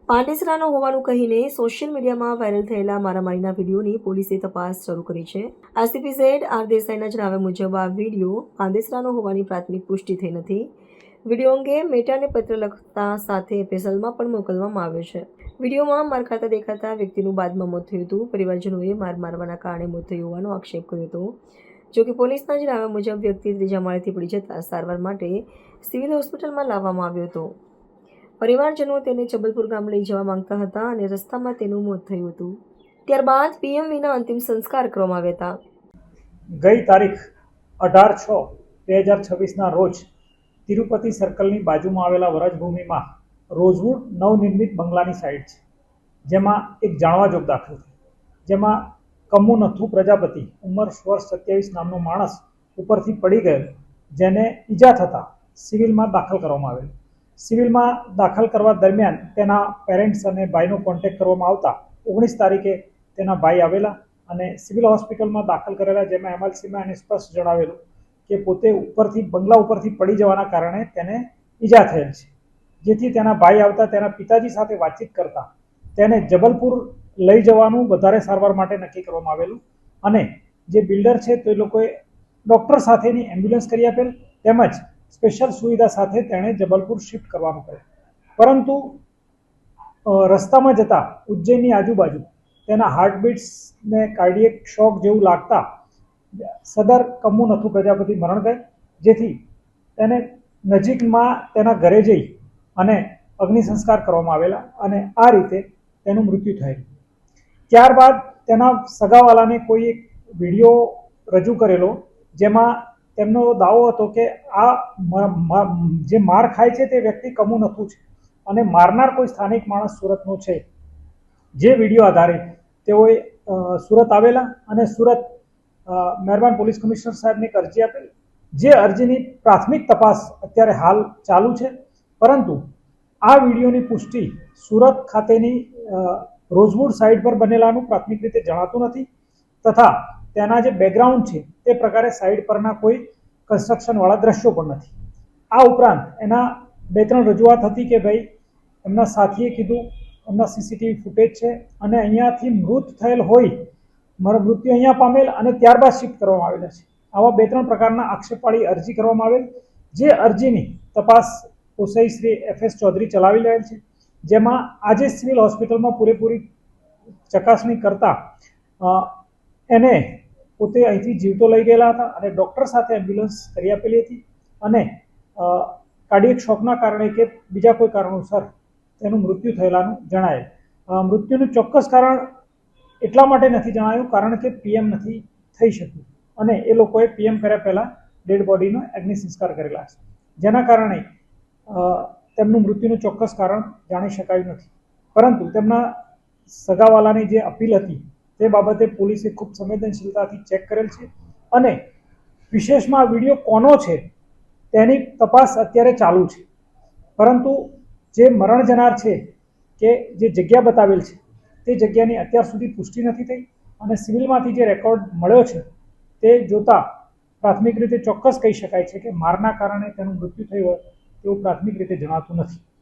પાંડેસરાનો હોવાનું કહીને સોશિયલ મીડિયામાં વાયરલ થયેલા મારામારીના વિડીયોની પોલીસે તપાસ શરૂ કરી છે। આરસીપી ઝેડ આર દેસાઈના જણાવ્યા મુજબ આ વિડીયો પાંડેસરાનો હોવાની પ્રાથમિક પુષ્ટિ થઈ નથી। વિડીયો અંગે મેટાને પત્ર લખતા સાથે એફએસએલમાં પણ મોકલવામાં આવ્યો છે। વિડીયોમાં માર ખાતા દેખાતા વ્યક્તિનું બાદમાં મોત થયું હતું। પરિવારજનોએ માર મારવાના કારણે મોત થયું હોવાનો આક્ષેપ કર્યો હતો। જો કે પોલીસના જણાવ્યા મુજબ વ્યક્તિ ત્રીજા માળેથી પડી જતા સારવાર માટે સિવિલ હોસ્પિટલમાં લાવવામાં આવ્યો હતો। પરિવારજનો તેને જબલપુર ગામ લઈ જવા માંગતા હતા અને રસ્તામાં તેનું મોત થયું હતું। ત્યારબાદ પીએમવીના અંતિમ સંસ્કાર કરવામાં આવ્યા હતા। ગઈ તારીખ 18/6/2026ના રોજ તિરુપતિ સર્કલની બાજુમાં આવેલા વરજભૂમિમાં રોઝવુડ નવનિર્મિત બંગલાની સાઇટ છે, જેમાં એક જાણવાજોગ દાખલ થયો, જેમાં કમ્મુ નથુ પ્રજાપતિ ઉંમર વર્ષ 27 નામનો માણસ ઉપરથી પડી ગયો, જેને ઈજા થતાં સિવિલમાં દાખલ કરવામાં આવેલ। સિવિલમાં દાખલ કરવા દરમિયાન તેના પેરેન્ટ્સ અને ભાઈનો કોન્ટેક્ટ કરવામાં આવતા 19 તારીખે તેના ભાઈ આવેલા અને સિવિલ હોસ્પિટલમાં દાખલ કરેલા, જેમાં એમએલસીમાં એને સ્પષ્ટ જણાવેલું કે પોતે બંગલા ઉપરથી પડી જવાના કારણે તેને ઈજા થયેલ છે, જેથી તેના ભાઈ આવતા તેના પિતાજી સાથે વાતચીત કરતા તેને જબલપુર લઈ જવાનું વધારે સારવાર માટે નક્કી કરવામાં આવેલું અને જે બિલ્ડર છે તે લોકોએ ડૉક્ટર સાથેની એમ્બ્યુલન્સ કરી આપેલ, તેમજ સ્પેશિયલ સુવિધા સાથે તેણે જબલપુર શિફ્ટ કરવાનું કહ્યું। પરંતુ રસ્તામાં જતા ઉજ્જૈનની આજુબાજુ તેના હાર્ટબીટ્સને કાર્ડિયક શોક જેવું લાગતા સદર કમ્મુ નથુ પ્રજાપતિ મરણ ગઈ, જેથી તેને નજીકમાં તેના ઘરે જઈ અને અગ્નિ સંસ્કાર કરવામાં આવેલા અને આ રીતે તેનું મૃત્યુ થયેલ। ત્યારબાદ તેના સગાવાલાને કોઈ એક વિડીયો રજૂ કરેલો, જેમાં તેમનો દાવો હતો કે આ જે માર ખાય છે તે વ્યક્તિ કમ્મુ નથુ છે અને મારનાર કોઈ સ્થાનિક માણસ સુરતનો છે। જે વિડીયો આધારે તેઓએ સુરત આવેલા અને સુરત મહેરબાન પોલીસ કમિશનર સાહેબને એક અરજી આપેલી, જે અરજીની પ્રાથમિક તપાસ અત્યારે હાલ ચાલુ છે। પરંતુ આ વિડીયોની પુષ્ટિ સુરત ખાતેની રોઝવુડ સાઇટ પર બનેલાનું પ્રાથમિક રીતે જણાતું નથી, તથા તેના જે બેકગ્રાઉન્ડ છે તે પ્રકારે સાઇટ પરના કોઈ કન્સ્ટ્રક્શનવાળા દ્રશ્યો પણ નથી। આ ઉપરાંત એના 2-3 રજૂઆત હતી કે ભાઈ એમના સાથીએ કીધું, એમના સીસીટીવી ફૂટેજ છે અને અહીંયાથી મૃત થયેલ હોય, મૃત્યુ અહીંયા પામેલ અને ત્યારબાદ શિફ્ટ કરવામાં આવેલા છે। આવા 2-3 પ્રકારના આક્ષેપવાળી અરજી કરવામાં આવેલ, જે અરજીની તપાસ ઓસાઈ શ્રી FS ચૌધરી ચલાવી રહેલ છે, જેમાં આજે સિવિલ હોસ્પિટલમાં પૂરેપૂરી ચકાસણી કરતા એને પોતે અહીંથી જીવતો લઈ ગયેલા હતા અને ડૉક્ટર સાથે એમ્બ્યુલન્સ કરી આપેલી હતી અને કાર્ડિયક શોકના કારણે કે બીજા કોઈ કારણોસર તેનું મૃત્યુ થયેલાનું જણાયેલ। મૃત્યુનું ચોક્કસ કારણ એટલા માટે નથી જણાયું કારણ કે પીએમ નથી થઈ શક્યું અને એ લોકોએ પીએમ કર્યા પહેલાં ડેડ બોડીનો અગ્નિ સંસ્કાર કરેલા છે, જેના કારણે તેમનું મૃત્યુનું ચોક્કસ કારણ જાણી શકાયું નથી। પરંતુ તેમના સગાવાલાની જે અપીલ હતી તે બાબતે પોલીસે ખૂબ સંવેદનશીલતાથી ચેક કરેલ છે અને વિશેષમાં વિડીયો કોનો છે તેની તપાસ અત્યારે ચાલુ છે। પરંતુ જે મરણ જનાર છે કે જે જગ્યા બતાવેલ છે તે જગ્યાની અત્યાર સુધી પુષ્ટિ નથી થઈ અને સિવિલમાંથી જે રેકોર્ડ મળ્યો છે તે જોતા પ્રાથમિક રીતે ચોક્કસ કહી શકાય છે કે મારના કારણે તેનું મૃત્યુ થયું હોય તેવું પ્રાથમિક રીતે જણાતું નથી।